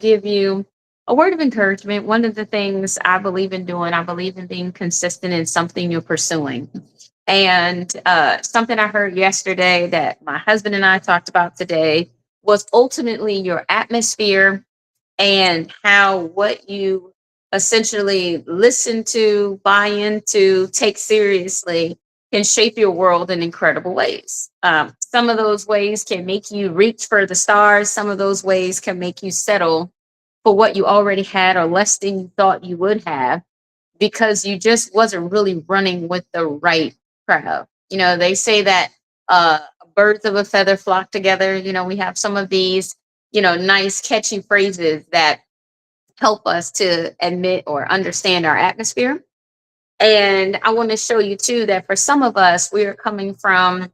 give you a word of encouragement. One of the things I believe in doing, I believe in being consistent in something you're pursuing. And something I heard yesterday that my husband and I talked about today was ultimately your atmosphere and how what you essentially listen to, buy into, take seriously can shape your world in incredible ways. Some of those ways can make you reach for the stars. Some of those ways can make you settle for what you already had or less than you thought you would have because you just wasn't really running with the right crowd. They say that birds of a feather flock together. We have some of these, nice, catchy phrases that help us to admit or understand our atmosphere. And I want to show you too that for some of us, we are coming from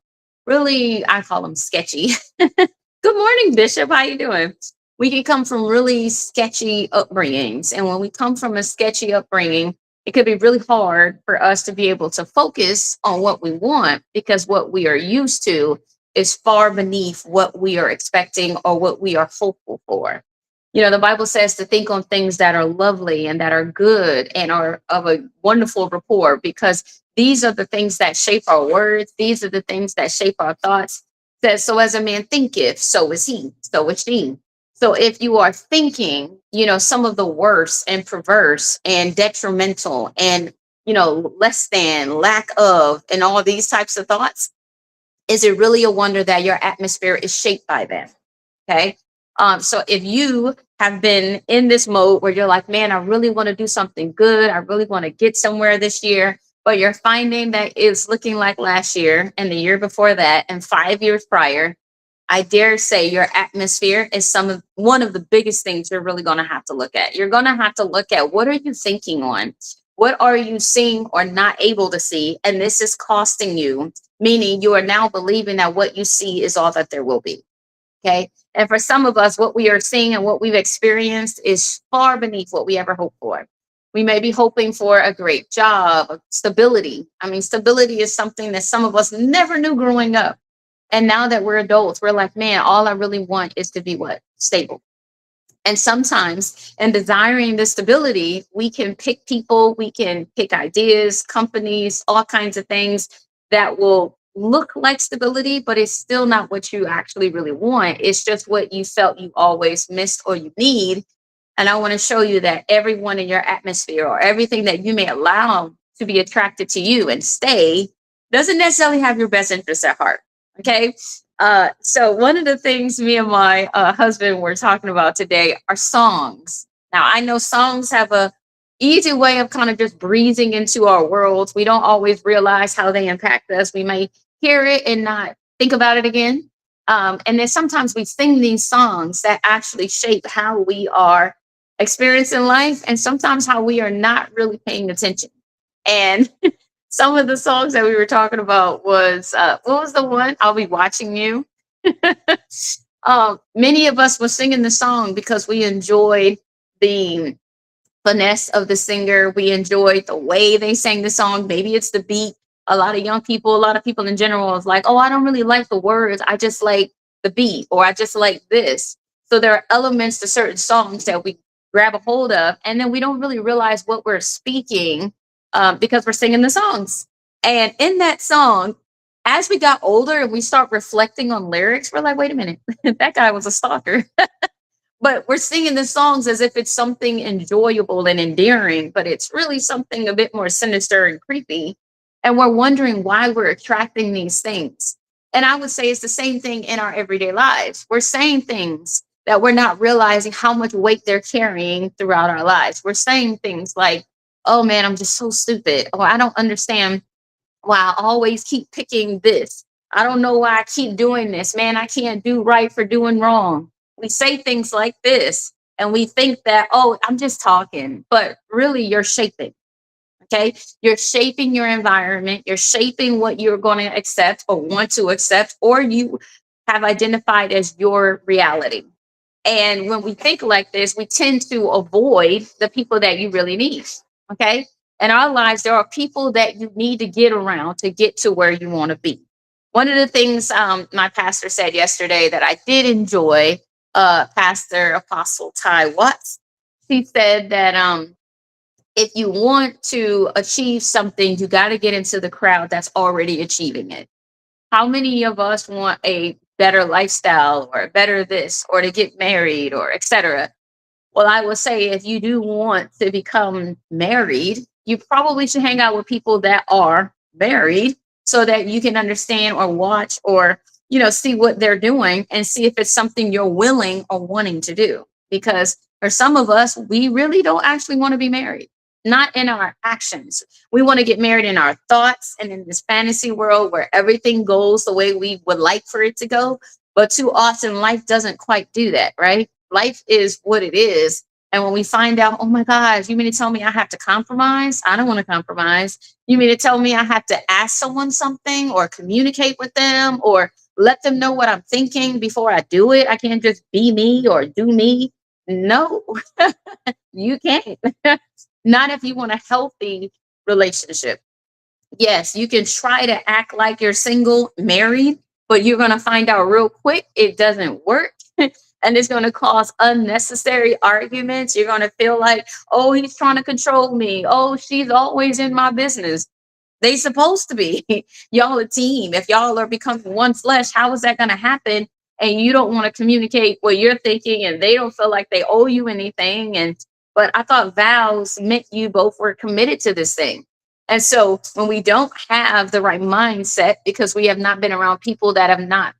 really, I call them sketchy. Good morning, Bishop. How you doing? We can come from really sketchy upbringings. And when we come from a sketchy upbringing, it could be really hard for us to be able to focus on what we want because what we are used to is far beneath what we are expecting or what we are hopeful for. The Bible says to think on things that are lovely and that are good and are of a wonderful rapport because these are the things that shape our words. These are the things that shape our thoughts. Says, so as a man thinketh, so is he, so is she. So if you are thinking, some of the worst and perverse and detrimental and, less than, lack of, and all these types of thoughts, is it really a wonder that your atmosphere is shaped by them? Okay. So if you have been in this mode where you're like, man, I really want to do something good. I really want to get somewhere this year, but you're finding that it's looking like last year and the year before that and 5 years prior, I dare say your atmosphere is one of the biggest things you're really going to have to look at. You're going to have to look at what are you thinking on? What are you seeing or not able to see? And this is costing you, meaning you are now believing that what you see is all that there will be. Okay. And for some of us, what we are seeing and what we've experienced is far beneath what we ever hoped for. We may be hoping for a great job, stability. I mean, stability is something that some of us never knew growing up. And now that we're adults, we're like, man, all I really want is to be what? Stable. And sometimes in desiring the stability, we can pick people, we can pick ideas, companies, all kinds of things that will look like stability, but it's still not what you actually really want. It's just what you felt you always missed or you need. And I want to show you that everyone in your atmosphere or everything that you may allow to be attracted to you and stay doesn't necessarily have your best interests at heart. Okay. So one of the things me and my husband were talking about today are songs. Now I know songs have a easy way of kind of just breezing into our worlds. We don't always realize how they impact us. We may hear it and not think about it again. And then sometimes we sing these songs that actually shape how we are experiencing life and sometimes how we are not really paying attention. And some of the songs that we were talking about was what was the one? I'll Be Watching You. Many of us were singing the song because we enjoyed the finesse of the singer. We enjoyed the way they sang the song. Maybe it's the beat. A lot of young people, a lot of people in general is like, oh, I don't really like the words. I just like the beat or I just like this. So there are elements to certain songs that we grab a hold of and then we don't really realize what we're speaking because we're singing the songs. And in that song, as we got older and we start reflecting on lyrics, we're like, wait a minute, that guy was a stalker. But we're singing the songs as if it's something enjoyable and endearing, but it's really something a bit more sinister and creepy. And we're wondering why we're attracting these things. And I would say it's the same thing in our everyday lives. We're saying things that we're not realizing how much weight they're carrying throughout our lives. We're saying things like, oh man, I'm just so stupid. Or I don't understand why I always keep picking this. I don't know why I keep doing this. Man, I can't do right for doing wrong. We say things like this and we think that, oh, I'm just talking, but really you're shaping. Okay. You're shaping your environment. You're shaping what you're going to accept or want to accept, or you have identified as your reality. And when we think like this, we tend to avoid the people that you really need. Okay. In our lives, there are people that you need to get around to get to where you want to be. One of the things my pastor said yesterday that I did enjoy Pastor Apostle Ty Watts. She said that if you want to achieve something, you got to get into the crowd that's already achieving it. How many of us want a better lifestyle or better this or to get married or etc.? Well, I will say if you do want to become married, you probably should hang out with people that are married so that you can understand or watch or, see what they're doing and see if it's something you're willing or wanting to do. Because for some of us, we really don't actually want to be married, not in our actions. We want to get married in our thoughts and in this fantasy world where everything goes the way we would like for it to go. But too often, life doesn't quite do that, right? Life is what it is. And when we find out, oh my gosh, you mean to tell me I have to compromise? I don't want to compromise. You mean to tell me I have to ask someone something or communicate with them or let them know what I'm thinking before I do it? I can't just be me or do me. No, you can't. Not if you want a healthy relationship. Yes, you can try to act like you're single, married, but you're going to find out real quick it doesn't work. And it's going to cause unnecessary arguments. You're going to feel like, oh, he's trying to control me. Oh, she's always in my business. They supposed to be. Y'all a team. If y'all are becoming one flesh, how is that going to happen? And you don't want to communicate what you're thinking, and they don't feel like they owe you anything. And but I thought vows meant you both were committed to this thing. And so when we don't have the right mindset because we have not been around people that have not,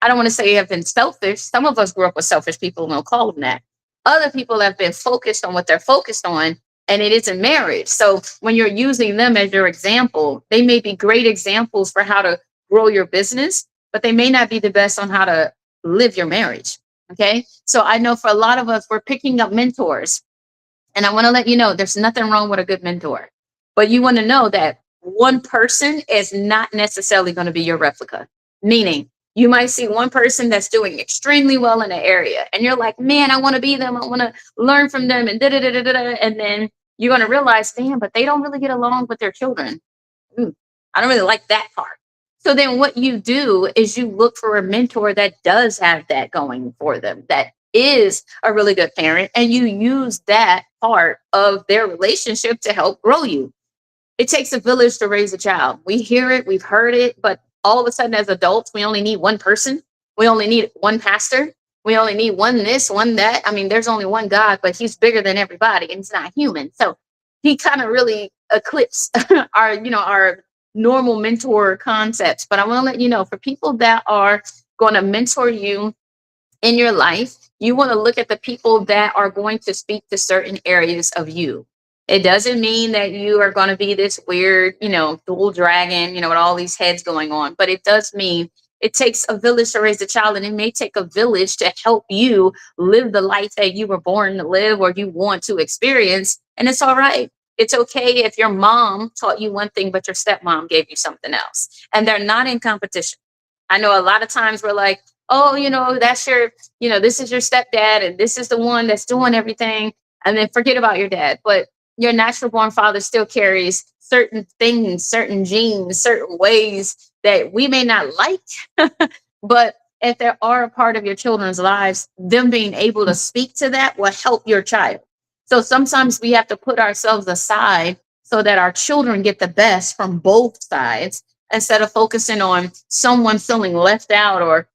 I don't want to say have been selfish. Some of us grew up with selfish people and we'll call them that. Other people have been focused on what they're focused on, and it isn't marriage. So when you're using them as your example, they may be great examples for how to grow your business, but they may not be the best on how to live your marriage. Okay. So I know for a lot of us, we're picking up mentors. And I want to let you know there's nothing wrong with a good mentor. But you want to know that one person is not necessarily going to be your replica. Meaning, you might see one person that's doing extremely well in an area, and you're like, man, I want to be them. I want to learn from them, and da da da da da. And then you're going to realize, damn, but they don't really get along with their children. Ooh, I don't really like that part. So then what you do is you look for a mentor that does have that going for them, that is a really good parent, and you use that part of their relationship to help grow you. It takes a village to raise a child. We hear it, we've heard it, but all of a sudden as adults, we only need one person. We only need one pastor. We only need one this, one that. I mean, there's only one God, but he's bigger than everybody and he's not human. So he kind of really eclipsed our normal mentor concepts. But I want to let you know, for people that are going to mentor you in your life, you want to look at the people that are going to speak to certain areas of you. It doesn't mean that you are going to be this weird, dual dragon, with all these heads going on, but it does mean it takes a village to raise a child, and it may take a village to help you live the life that you were born to live or you want to experience. And it's all right. It's okay if your mom taught you one thing, but your stepmom gave you something else, and they're not in competition. I know a lot of times we're like, oh, that's your, this is your stepdad and this is the one that's doing everything. And then forget about your dad. But your natural born father still carries certain things, certain genes, certain ways that we may not like. But if they are a part of your children's lives, them being able to speak to that will help your child. So sometimes we have to put ourselves aside so that our children get the best from both sides instead of focusing on someone feeling left out or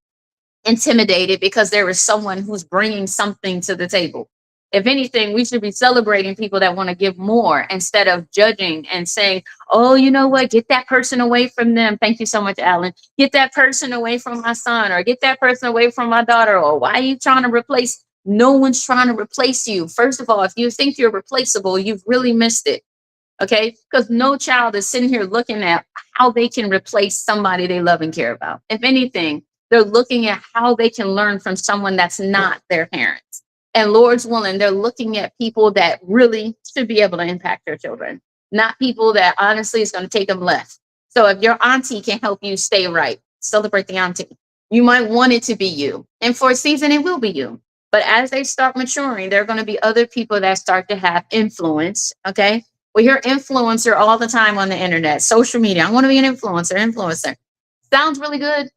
intimidated because there is someone who's bringing something to the table. If anything, we should be celebrating people that want to give more instead of judging and saying, oh, you know what, get that person away from them. Thank you so much, Alan. Get that person away from my son, or get that person away from my daughter, or why are you trying to replace? No one's trying to replace you. First of all, if you think you're replaceable, you've really missed it. Okay, because no child is sitting here looking at how they can replace somebody they love and care about. If anything, they're looking at how they can learn from someone that's not their parents. And Lord's willing, they're looking at people that really should be able to impact their children, not people that honestly is going to take them left. So if your auntie can help you stay right, celebrate the auntie. You might want it to be you. And for a season, it will be you. But as they start maturing, there are going to be other people that start to have influence. Okay. We hear influencer all the time on the internet, social media. I want to be an influencer. Sounds really good.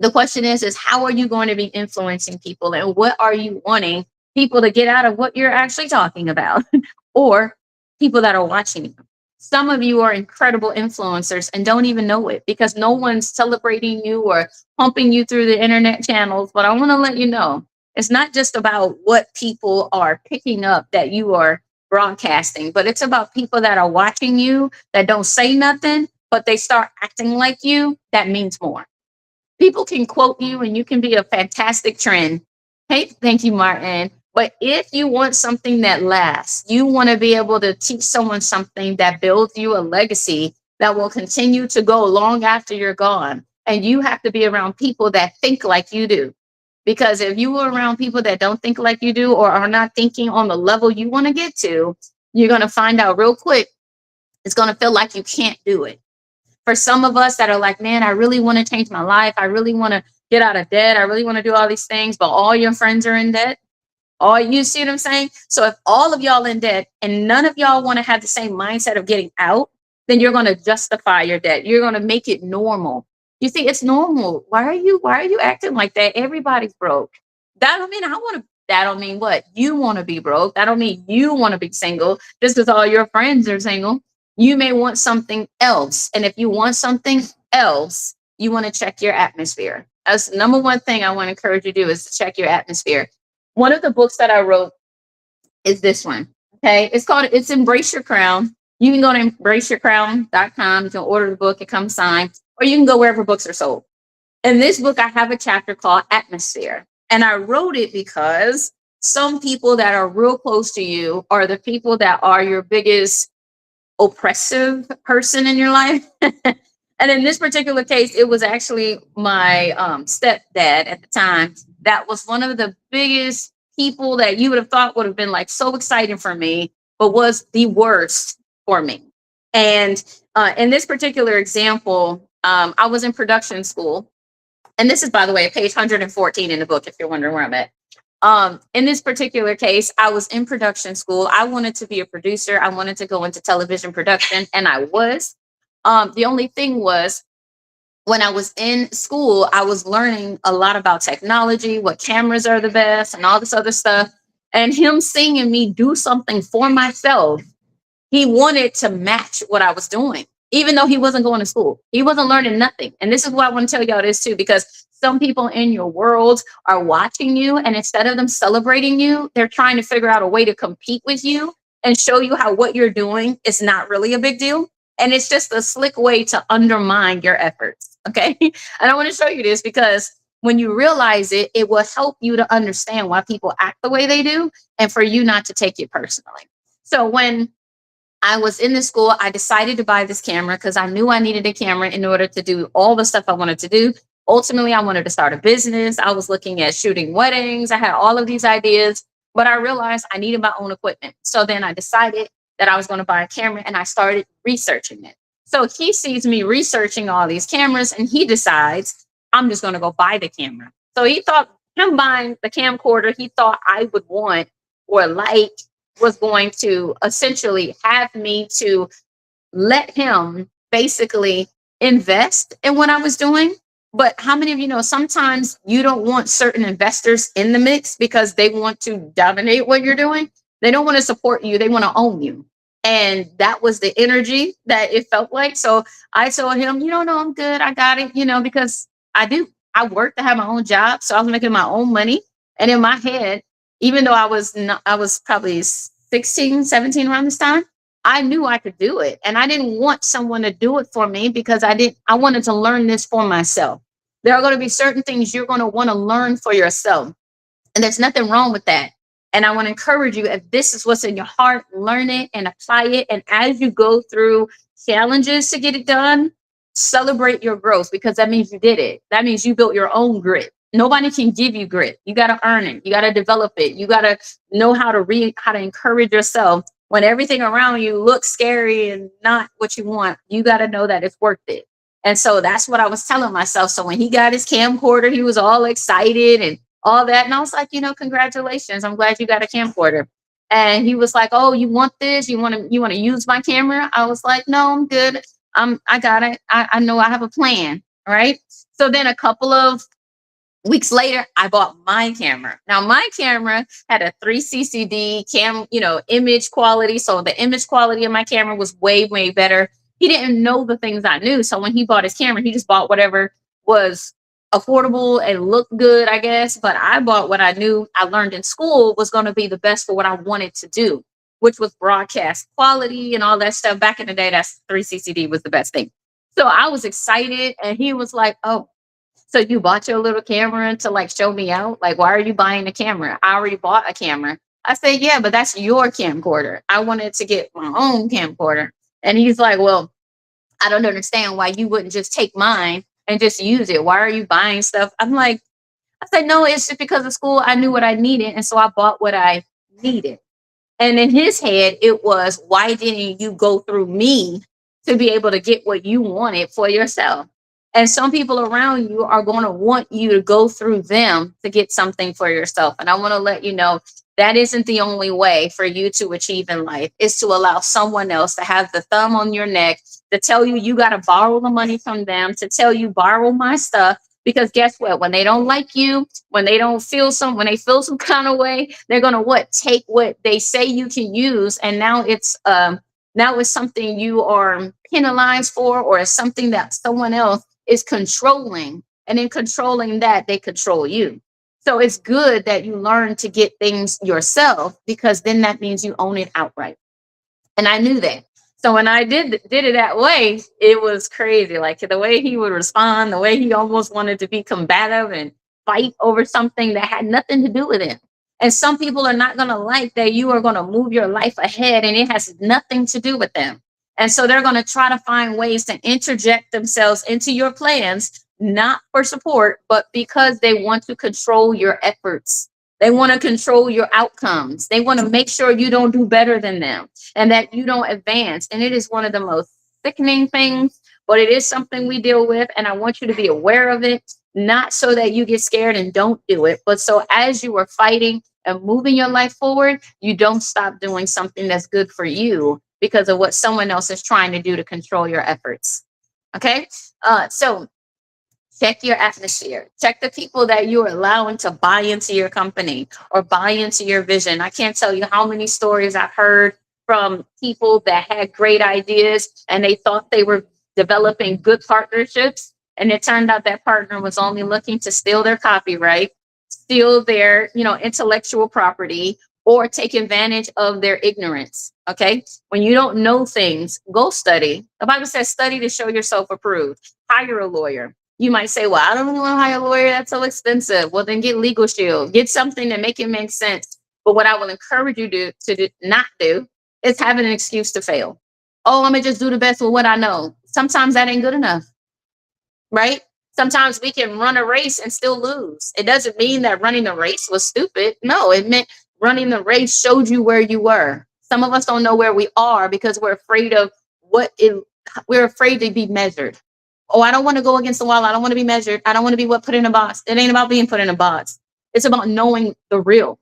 The question is how are you going to be influencing people, and what are you wanting people to get out of what you're actually talking about or people that are watching you? Some of you are incredible influencers and don't even know it because no one's celebrating you or pumping you through the internet channels. But I want to let you know it's not just about what people are picking up that you are broadcasting, but it's about people that are watching you that don't say nothing, but they start acting like you. That means more. People can quote you and you can be a fantastic trend. Hey, thank you, Martin. But if you want something that lasts, you want to be able to teach someone something that builds you a legacy that will continue to go long after you're gone. And you have to be around people that think like you do. Because if you are around people that don't think like you do or are not thinking on the level you want to get to, you're going to find out real quick it's going to feel like you can't do it. For some of us that are like, man, I really want to change my life. I really want to get out of debt. I really want to do all these things, but all your friends are in debt. All you see what I'm saying? So if all of y'all in debt and none of y'all want to have the same mindset of getting out, then you're going to justify your debt. You're going to make it normal. You see, it's normal. Why are you acting like that? Everybody's broke. That don't mean I want to. That don't mean what? You want to be broke. That don't mean you want to be single just because all your friends are single. You may want something else. And if you want something else, you want to check your atmosphere. That's the number one thing I want to encourage you to do is to check your atmosphere. One of the books that I wrote is this one. Okay. It's Embrace Your Crown. You can go to embraceyourcrown.com. You can order the book, it comes signed, or you can go wherever books are sold. In this book, I have a chapter called Atmosphere. And I wrote it because some people that are real close to you are the people that are your biggest oppressive person in your life. And in this particular case, it was actually my stepdad at the time. That was one of the biggest people that you would have thought would have been like so exciting for me, but was the worst for me. And in this particular example, I was in production school. And this is, by the way, page 114 in the book, if you're wondering where I'm at. In this particular case, I was in production school. I wanted to be a producer. I wanted to go into television production, and I was. The only thing was, when I was in school, I was learning a lot about technology, what cameras are the best, and all this other stuff. And him seeing me do something for myself, he wanted to match what I was doing, even though he wasn't going to school. He wasn't learning nothing. And this is why I want to tell y'all this too, because some people in your world are watching you, and instead of them celebrating you, they're trying to figure out a way to compete with you and show you how what you're doing is not really a big deal. And it's just a slick way to undermine your efforts. Okay. And I want to show you this because when you realize it, it will help you to understand why people act the way they do and for you not to take it personally. So when I was in the school, I decided to buy this camera because I knew I needed a camera in order to do all the stuff I wanted to do. Ultimately, I wanted to start a business. I was looking at shooting weddings. I had all of these ideas, but I realized I needed my own equipment. So then I decided that I was going to buy a camera, and I started researching it. So he sees me researching all these cameras, and he decides I'm just going to go buy the camera. So he thought him buying the camcorder he thought I would want or like was going to essentially have me to let him basically invest in what I was doing. But how many of you know sometimes you don't want certain investors in the mix because they want to dominate what you're doing? They don't want to support you, they want to own you. And that was the energy that it felt like. So I told him, no, I'm good. I got it, because I do. I work to have my own job. So I was making my own money. And in my head, even though I was probably 16, 17 around this time, I knew I could do it. And I didn't want someone to do it for me because I wanted to learn this for myself. There are going to be certain things you're going to want to learn for yourself. And there's nothing wrong with that. And I want to encourage you, if this is what's in your heart, learn it and apply it. And as you go through challenges to get it done, celebrate your growth because that means you did it. That means you built your own grit. Nobody can give you grit. You got to earn it. You got to develop it. You got to know how to encourage yourself when everything around you looks scary and not what you want. You got to know that it's worth it. And so that's what I was telling myself. So when he got his camcorder, he was all excited and all that. And I was like, congratulations. I'm glad you got a camcorder. And he was like, oh, you want this? You want to use my camera? I was like, no, I'm good. I got it. I know I have a plan. All right. So then a couple of weeks later, I bought my camera. Now my camera had a 3 ccd image quality. So the image quality of my camera was way, way better. He didn't know the things I knew. So when he bought his camera, he just bought whatever was affordable and looked good, I guess. But I bought what I knew I learned in school was going to be the best for what I wanted to do, which was broadcast quality and all that stuff. Back in the day, that's 3 ccd was the best thing. So I was excited, and he was like, "Oh, so you bought your little camera to like show me out? Like, why are you buying a camera? I already bought a camera." I said, "Yeah, but that's your camcorder. I wanted to get my own camcorder." And he's like, "Well, I don't understand why you wouldn't just take mine and just use it. Why are you buying stuff?" I'm like, I said, "No, it's just because of school. I knew what I needed. And so I bought what I needed." And in his head, it was, "Why didn't you go through me to be able to get what you wanted for yourself?" And some people around you are going to want you to go through them to get something for yourself. And I want to let you know that isn't the only way for you to achieve in life, is to allow someone else to have the thumb on your neck, to tell you you got to borrow the money from them, to tell you borrow my stuff. Because guess what? When they don't like you, when they feel some kind of way, they're gonna what? Take what they say you can use, and now it's something you are penalized for, or it's something that someone else is controlling. And in controlling that, they control you. So it's good that you learn to get things yourself, because then that means you own it outright. And I knew that. So when I did it that way, it was crazy. Like the way he would respond, the way he almost wanted to be combative and fight over something that had nothing to do with him. And some people are not going to like that you are going to move your life ahead, and it has nothing to do with them. And so they're going to try to find ways to interject themselves into your plans, not for support, but because they want to control your efforts. They want to control your outcomes. They want to make sure you don't do better than them and that you don't advance. And it is one of the most sickening things, but it is something we deal with. And I want you to be aware of it, not so that you get scared and don't do it, but so as you are fighting and moving your life forward, you don't stop doing something that's good for you because of what someone else is trying to do to control your efforts. Okay. So check your atmosphere. Check the people that you're allowing to buy into your company or buy into your vision. I can't tell you how many stories I've heard from people that had great ideas and they thought they were developing good partnerships. And it turned out that partner was only looking to steal their copyright, steal their, intellectual property, or take advantage of their ignorance. Okay. When you don't know things, go study. The Bible says, study to show yourself approved. Hire a lawyer. You might say, "Well, I don't really want to hire a lawyer. That's so expensive." Well, then get Legal Shield. Get something that make it make sense. But what I will encourage you to not do is having an excuse to fail. "Oh, I'm going to just do the best with what I know." Sometimes that ain't good enough, right? Sometimes we can run a race and still lose. It doesn't mean that running the race was stupid. No, it meant running the race showed you where you were. Some of us don't know where we are because we're afraid of we're afraid to be measured. "Oh, I don't want to go against the wall. I don't want to be measured. I don't want to be put in a box." It ain't about being put in a box. It's about knowing the real,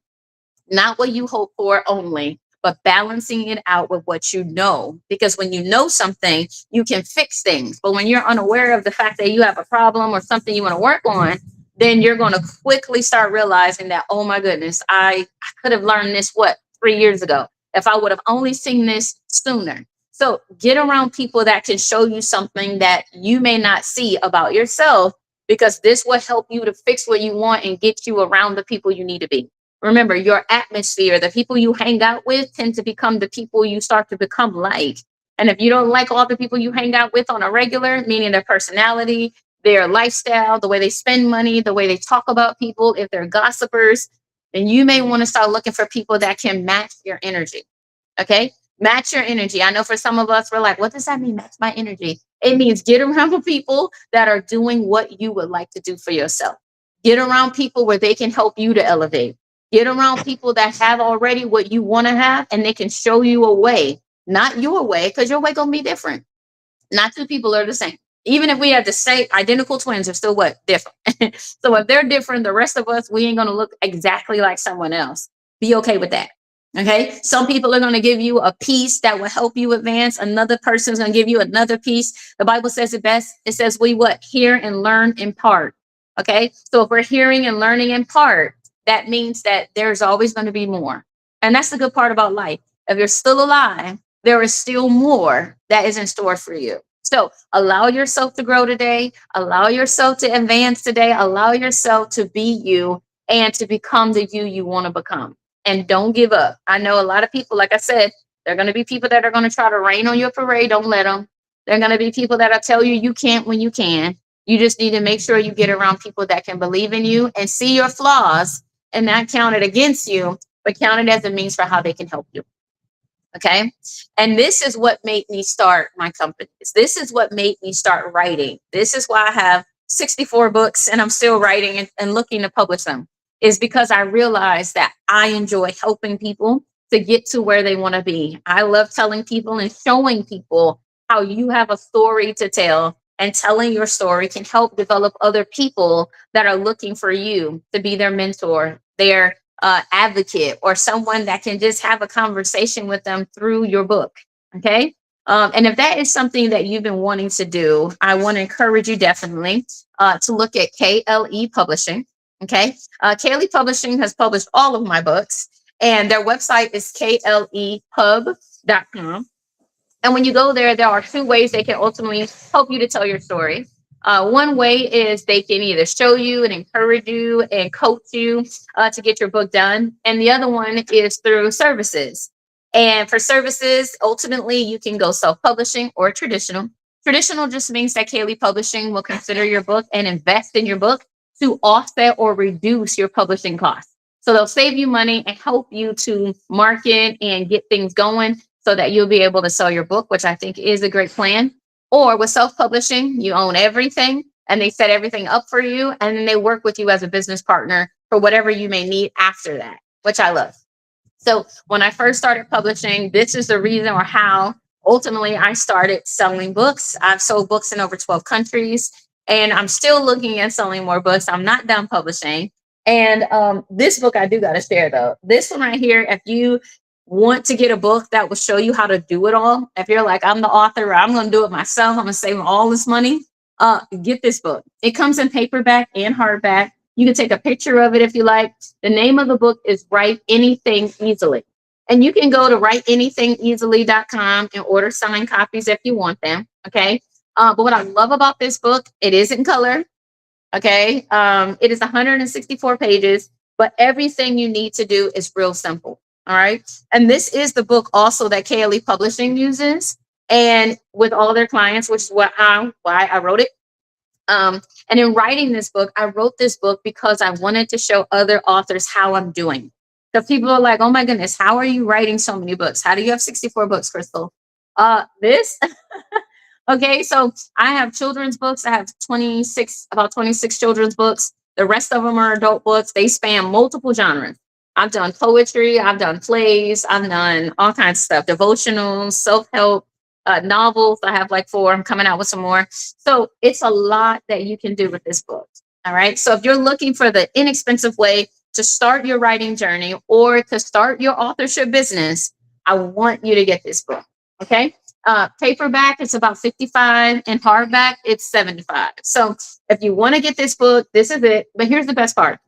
not what you hope for only, but balancing it out with what you know. Because when you know something, you can fix things. But when you're unaware of the fact that you have a problem or something you want to work on, then you're going to quickly start realizing that, "Oh my goodness, I could have learned this, 3 years ago, if I would have only seen this sooner." So get around people that can show you something that you may not see about yourself, because this will help you to fix what you want and get you around the people you need to be. Remember, your atmosphere, the people you hang out with tend to become the people you start to become like. And if you don't like all the people you hang out with on a regular, meaning their personality, their lifestyle, the way they spend money, the way they talk about people, if they're gossipers, then you may want to start looking for people that can match your energy. Okay? Match your energy. I know for some of us, we're like, "What does that mean? Match my energy." It means get around with people that are doing what you would like to do for yourself. Get around people where they can help you to elevate. Get around people that have already what you want to have, and they can show you a way, not your way, because your way gonna be different. Not two people are the same. Even if we have the same identical twins, are still what? Different. So if they're different, the rest of us, we ain't gonna look exactly like someone else. Be okay with that. Okay. Some people are going to give you a piece that will help you advance. Another person's going to give you another piece. The Bible says it best. It says we what? Hear and learn in part. Okay. So if we're hearing and learning in part, that means that there's always going to be more. And that's the good part about life. If you're still alive, there is still more that is in store for you. So allow yourself to grow today. Allow yourself to advance today. Allow yourself to be you and to become the you want to become, and don't give up. I know a lot of people, like I said, there are going to be people that are going to try to rain on your parade. Don't let them. There are going to be people that will tell you you can't when you can. You just need to make sure you get around people that can believe in you and see your flaws and not count it against you, but count it as a means for how they can help you. Okay. And this is what made me start my companies. This is what made me start writing. This is why I have 64 books and I'm still writing and looking to publish them, is because I realized that I enjoy helping people to get to where they want to be. I love telling people and showing people how you have a story to tell, and telling your story can help develop other people that are looking for you to be their mentor, their advocate, or someone that can just have a conversation with them through your book. Okay. And if that is something that you've been wanting to do, I want to encourage you definitely to look at KLE Publishing. Okay. KLE Publishing has published all of my books, and their website is klepub.com. And when you go there, there are two ways they can ultimately help you to tell your story. One way is they can either show you and encourage you and coach you to get your book done. And the other one is through services. And for services, ultimately, you can go self-publishing or traditional. Traditional just means that KLE Publishing will consider your book and invest in your book to offset or reduce your publishing costs. So they'll save you money and help you to market and get things going so that you'll be able to sell your book, which I think is a great plan. Or with self-publishing, you own everything and they set everything up for you, and then they work with you as a business partner for whatever you may need after that, which I love. So when I first started publishing, this is the reason or how ultimately I started selling books. I've sold books in over 12 countries, and I'm still looking at selling more books. I'm not done publishing. And this book I do got to share though. This one right here, if you want to get a book that will show you how to do it all, if you're like, I'm the author, I'm going to do it myself, I'm going to save all this money, get this book. It comes in paperback and hardback. You can take a picture of it if you like. The name of the book is Write Anything Easily. And you can go to writeanythingeasily.com and order signed copies if you want them. Okay. But what I love about this book, it is in color. Okay. It is 164 pages, but everything you need to do is real simple. All right. And this is the book also that KLE Publishing uses, and with all their clients, which is why I wrote it. And in writing this book, I wrote this book because I wanted to show other authors how I'm doing. So people are like, oh my goodness, how are you writing so many books? How do you have 64 books, Krystal? This. Okay, so I have children's books. I have about 26 children's books. The rest of them are adult books. They span multiple genres. I've done poetry, I've done plays, I've done all kinds of stuff, devotionals, self-help, novels. I have like 4. I'm coming out with some more. So it's a lot that you can do with this book. All right. So if you're looking for the inexpensive way to start your writing journey or to start your authorship business, I want you to get this book. Okay. Paperback, it's about 55, and hardback, it's 75. So if you want to get this book, this is it. But here's the best part.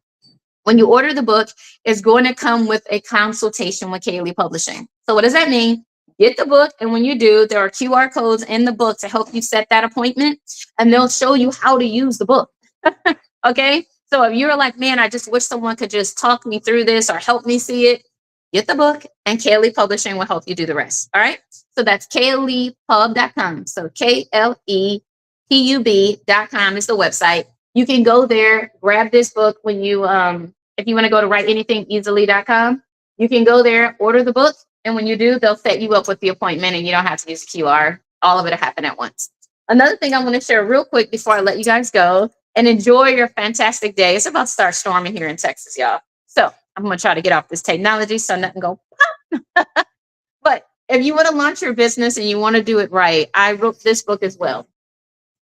When you order the book, it's going to come with a consultation with KLE Publishing. So what does that mean? Get the book, and when you do, there are QR codes in the book to help you set that appointment, and they'll show you how to use the book. Okay? So if you're like, man, I just wish someone could just talk me through this or help me see it, get the book, and KLE Publishing will help you do the rest. All right? So that's klepub.com. So KLEPUB.com is the website. You can go there, grab this book when you, if you want to go to writeanythingeasily.com, you can go there, order the book. And when you do, they'll set you up with the appointment and you don't have to use the QR. All of it will happen at once. Another thing I want to share real quick before I let you guys go and enjoy your fantastic day. It's about to start storming here in Texas, y'all. So I'm going to try to get off this technology so nothing go pop. But if you want to launch your business and you want to do it right, I wrote this book as well.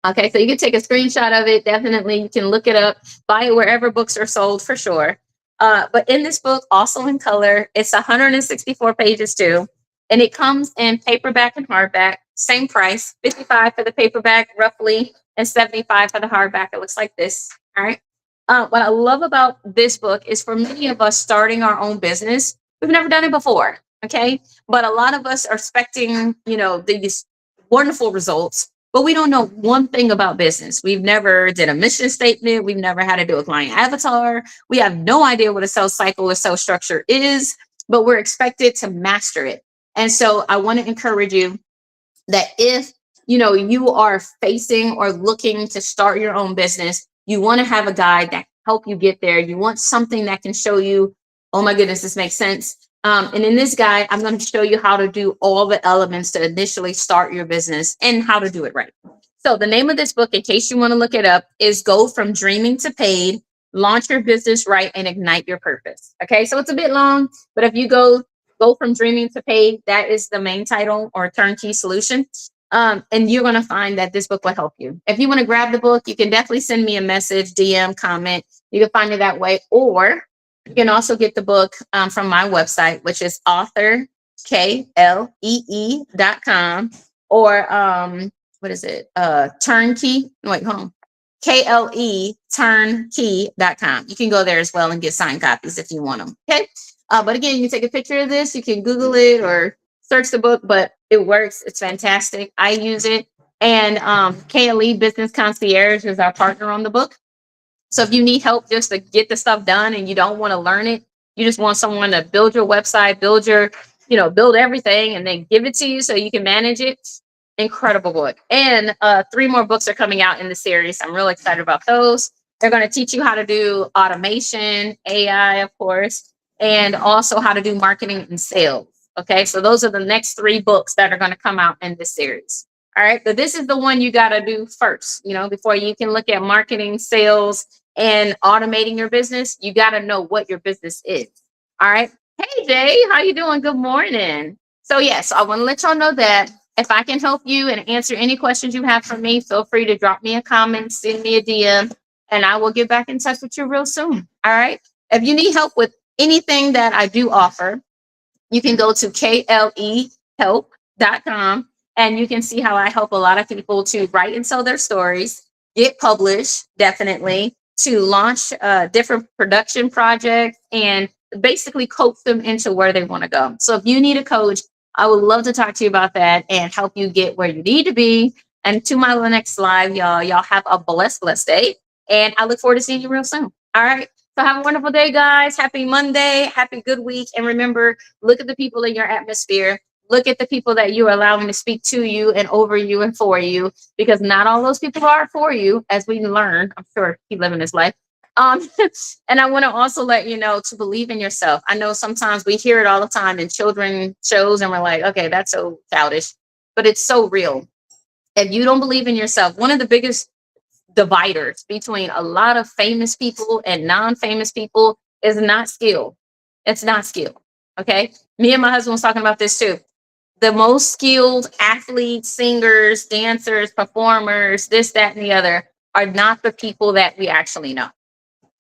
Okay, so you can take a screenshot of it. Definitely, you can look it up, buy it wherever books are sold for sure. But in this book, also in color, it's 164 pages too. And it comes in paperback and hardback, same price, 55 for the paperback, roughly, and 75 for the hardback. It looks like this. All right. What I love about this book is for many of us starting our own business, we've never done it before. Okay. But a lot of us are expecting, these wonderful results, but we don't know one thing about business. We've never did a mission statement. We've never had to do a client avatar. We have no idea what a sales cycle or sales structure is, but we're expected to master it. And so I want to encourage you that if you are facing or looking to start your own business, you want to have a guide that can help you get there. You want something that can show you, oh my goodness, this makes sense. And in this guide, I'm going to show you how to do all the elements to initially start your business and how to do it right. So the name of this book, in case you want to look it up, is Go From Dreaming to Paid, Launch Your Business Right and Ignite Your Purpose. Okay, so it's a bit long, but if you go from dreaming to paid, that is the main title, or turnkey solution. And you're going to find that this book will help you. If you want to grab the book, you can definitely send me a message, DM, comment. You can find it that way. Or you can also get the book from my website, which is authorklee.com, or what is it? Turnkey. Wait, hold on. KLE turnkey.com. You can go there as well and get signed copies if you want them. Okay. But again, you can take a picture of this. You can Google it or search the book, but it works. It's fantastic. I use it. And KLE Business Concierge is our partner on the book. So if you need help just to get the stuff done and you don't want to learn it, you just want someone to build your website, build everything and then give it to you so you can manage it. Incredible book. And 3 more books are coming out in the series. I'm really excited about those. They're going to teach you how to do automation, AI, of course, and also how to do marketing and sales. Okay, so those are the next 3 books that are going to come out in this series. All right, but this is the one you got to do first, before you can look at marketing, sales, and automating your business. You got to know what your business is. All right. Hey, Jay, how you doing? Good morning. So yes, I want to let y'all know that if I can help you and answer any questions you have for me, feel free to drop me a comment, send me a DM, and I will get back in touch with you real soon. All right. If you need help with anything that I do offer, you can go to klehelp.com and you can see how I help a lot of people to write and sell their stories, get published, definitely, to launch different production projects, and basically coach them into where they want to go. So if you need a coach, I would love to talk to you about that and help you get where you need to be. And to my next live, y'all have a blessed day. And I look forward to seeing you real soon. All right. So have a wonderful day, guys. Happy Monday. Happy good week. And remember, look at the people in your atmosphere. Look at the people that you're allowing to speak to you and over you and for you, because not all those people are for you, as we learn. I'm sure keep living this life. And I want to also let you know to believe in yourself. I know sometimes we hear it all the time in children shows and we're like, okay, that's so childish, but it's so real. If you don't believe in yourself, one of the biggest dividers between a lot of famous people and non-famous people is not skill. It's not skill. Okay. Me and my husband was talking about this too. The most skilled athletes, singers, dancers, performers, this, that, and the other are not the people that we actually know.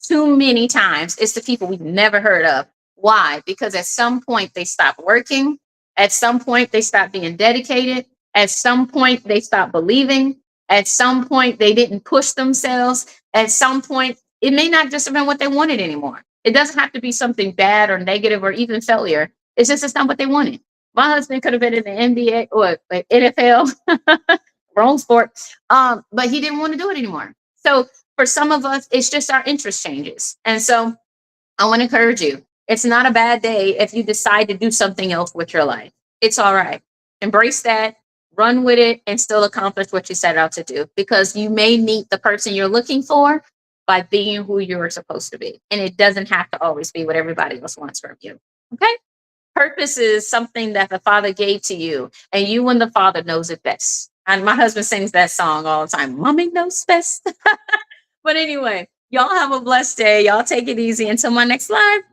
Too many times it's the people we've never heard of. Why? Because at some point they stop working. At some point they stop being dedicated. At some point they stop believing. At some point they didn't push themselves. At some point it may not just have been what they wanted anymore. It doesn't have to be something bad or negative or even failure. It's not what they wanted. My husband could have been in the NBA or NFL, wrong sport, but he didn't want to do it anymore. So for some of us, it's just our interest changes. And so I want to encourage you. It's not a bad day if you decide to do something else with your life. It's all right. Embrace that, run with it, and still accomplish what you set out to do, because you may meet the person you're looking for by being who you're supposed to be. And it doesn't have to always be what everybody else wants from you. Okay? Purpose is something that the Father gave to you, and you and the Father knows it best. And my husband sings that song all the time. Mommy knows best. But anyway, y'all have a blessed day. Y'all take it easy. Until my next live. Bye.